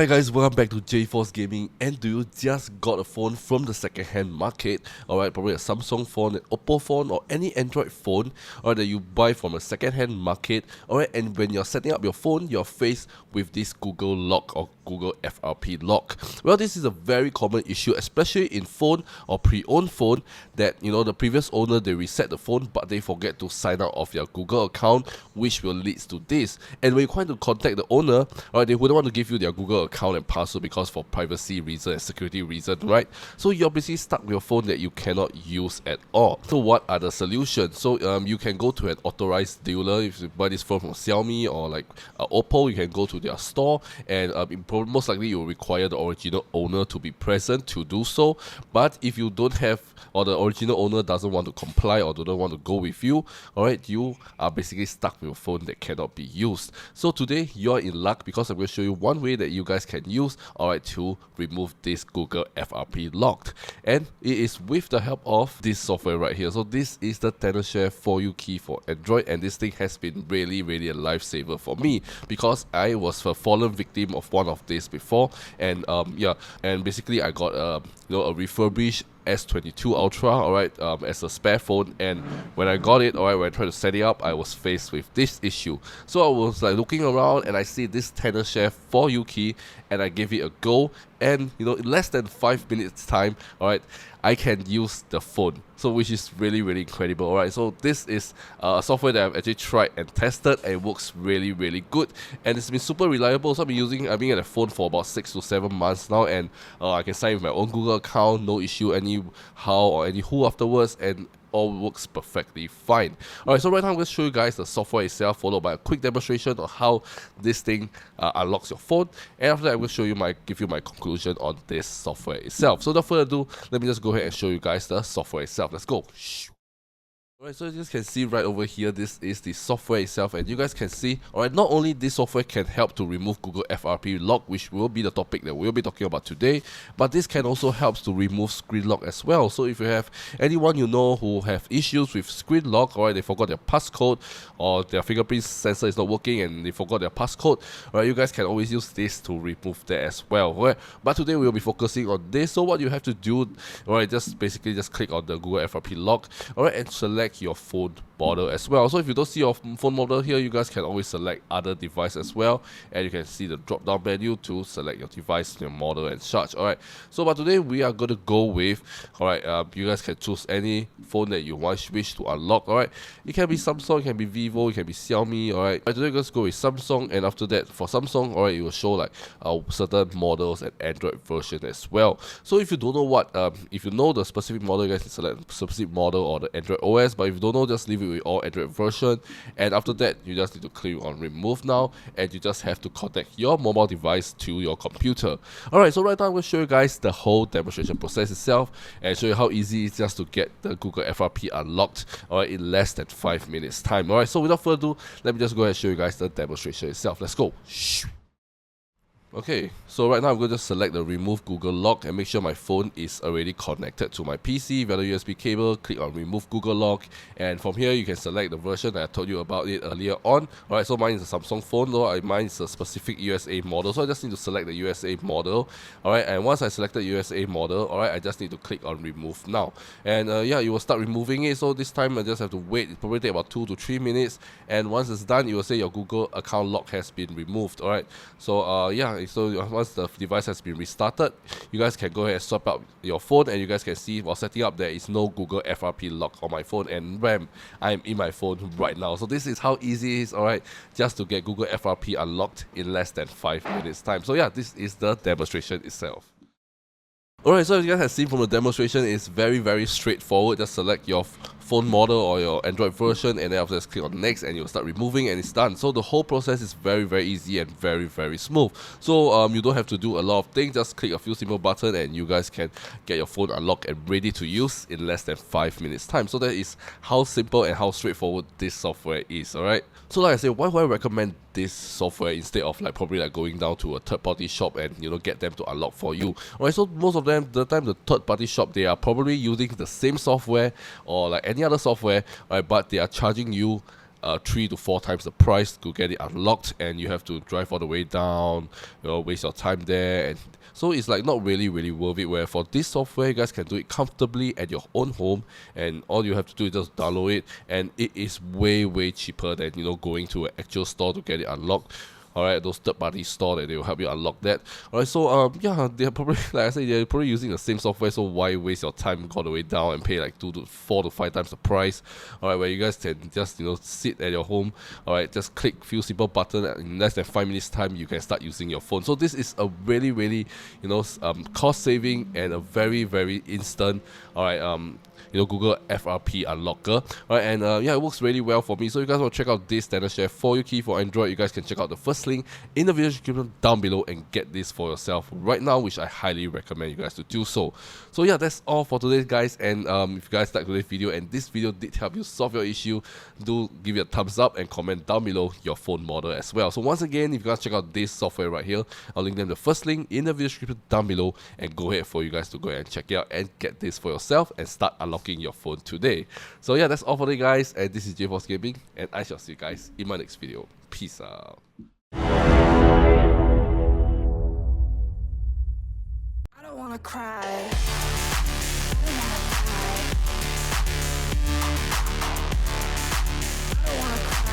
Alright guys, welcome back to JForce Gaming. And do you just got a phone from the second-hand market? Alright, probably a Samsung phone, an OPPO phone, or any Android phone, or that you buy from a second-hand market. Alright, and when you're setting up your phone, you're faced with this Google lock or Google FRP lock. Well, this is a very common issue, especially in phone or pre-owned phone, that the previous owner, they reset the phone but they forget to sign out of their Google account, which will lead to this. And when you try to contact the owner, alright, they wouldn't want to give you their Google account and password because for privacy reason and security reason, right? So you're basically stuck with your phone that you cannot use at all. So what are the solutions? So you can go to an authorized dealer. If you buy this phone from Xiaomi or like OPPO, you can go to their store, and most likely you will require the original owner to be present to do so. But if you don't have, or the original owner doesn't want to comply or don't want to go with you, alright, you are basically stuck with a phone that cannot be used. So today you're in luck, because I'm going to show you one way that you guys can use, alright, to remove this Google FRP lock. And it is with the help of this software right here. So this is the TenorShare For You key for Android, and this thing has been really a lifesaver for me, because I was a fallen victim of one of these before. And and basically I got a refurbished S22 Ultra, alright, as a spare phone. And when I got it, alright, when I tried to set it up, I was faced with this issue. So I was like looking around and I see this TenorShare For You key, and I gave it a go, and in less than 5 minutes time, alright, I can use the phone. So which is really incredible. Alright, so this is a software that I've actually tried and tested, and it works really good, and it's been super reliable. So I've been at the phone for about 6 to 7 months now, and I can sign with my own Google account, no issue any how or any who afterwards, and all works perfectly fine. Alright, so right now I'm going to show you guys the software itself, followed by a quick demonstration of how this thing unlocks your phone, and after that I'm going to show you give you my conclusion on this software itself. So without further ado, let me just go ahead and show you guys the software itself. Let's go. Alright, so you guys can see right over here, this is the software itself, and you guys can see, alright, not only this software can help to remove Google FRP lock, which will be the topic that we'll be talking about today, but this can also help to remove screen lock as well. So if you have anyone who have issues with screen lock, alright, they forgot their passcode, or their fingerprint sensor is not working and they forgot their passcode, alright, you guys can always use this to remove that as well. Alright, but today we'll be focusing on this. So what you have to do, alright, just click on the Google FRP lock, alright, and select your phone model as well. So if you don't see your phone model here, you guys can always select other device as well, and you can see the drop down menu to select your device, your model and such. Alright, so but today we are going to go with, alright, you guys can choose any phone that you wish to unlock. Alright, it can be Samsung, it can be Vivo, it can be Xiaomi. Alright, today let's go with Samsung, and after that for Samsung, alright, it will show like certain models and Android version as well. So if you don't know if you know the specific model, you guys can select specific model or the Android OS, but if you don't know, just leave it with all Android version, and after that you just need to click on remove now, and you just have to connect your mobile device to your computer. Alright, so right now I'm going to show you guys the whole demonstration process itself, and show you how easy it is just to get the Google FRP unlocked, alright, in less than 5 minutes time. Alright, so without further ado, let me just go ahead and show you guys the demonstration itself. Let's go. Okay, so right now I'm going to just select the remove Google lock and make sure my phone is already connected to my PC via the USB cable. Click on remove Google lock, and from here you can select the version that I told you about it earlier on. Alright, so mine is a Samsung phone though, mine is a specific USA model, so I just need to select the USA model. Alright, and once I selected USA model, alright, I just need to click on remove now, and yeah, you will start removing it. So this time I just have to wait. It probably take about 2 to 3 minutes, and once it's done, it will say your Google account lock has been removed. Alright, so yeah, so once the device has been restarted, you guys can go ahead and swap out your phone, and you guys can see while setting up there is no Google FRP lock on my phone, and bam, I'm in my phone right now. So this is how easy it is, alright, just to get Google FRP unlocked in less than 5 minutes time. So yeah, this is the demonstration itself. Alright, so as you guys have seen from the demonstration, it's very straightforward. Just select your phone model or your Android version, and then after that click on next, and you'll start removing, and it's done. So the whole process is very easy and very smooth. So you don't have to do a lot of things. Just click a few simple buttons, and you guys can get your phone unlocked and ready to use in less than 5 minutes time. So that is how simple and how straightforward this software is. Alright, so like I said, why would I recommend this software instead of probably going down to a third-party shop and get them to unlock for you? Alright, so most of them, the third-party shop, they are probably using the same software or any other software, right, but they are charging you 3 to 4 times the price to get it unlocked, and you have to drive all the way down, waste your time there, and so it's like not really worth it. Where for this software, you guys can do it comfortably at your own home, and all you have to do is just download it, and it is way cheaper than going to an actual store to get it unlocked. Alright, those third-party store that they will help you unlock that. Alright, so yeah, they're probably, like I said, they're probably using the same software, so why waste your time all the way down and pay like 4 to 5 times the price? Alright, where you guys can just sit at your home. Alright, just click a few simple buttons, and in less than 5 minutes time you can start using your phone. So this is a really cost saving and a very instant Google FRP unlocker. Alright, and yeah, it works really well for me. So if you guys want to check out this standard share for your key for Android, you guys can check out the first link in the video description down below and get this for yourself right now, which I highly recommend you guys to do so. So yeah, that's all for today, guys. And if you guys like today's video and this video did help you solve your issue, do give it a thumbs up and comment down below your phone model as well. So once again, if you guys check out this software right here, I'll link them the first link in the video description down below, and go ahead for you guys to go ahead and check it out and get this for yourself and start unlocking your phone today. So yeah, that's all for today, guys, and this is 𝖩force Gaming, and I shall see you guys in my next video. Peace out. I don't wanna cry. I don't wanna cry.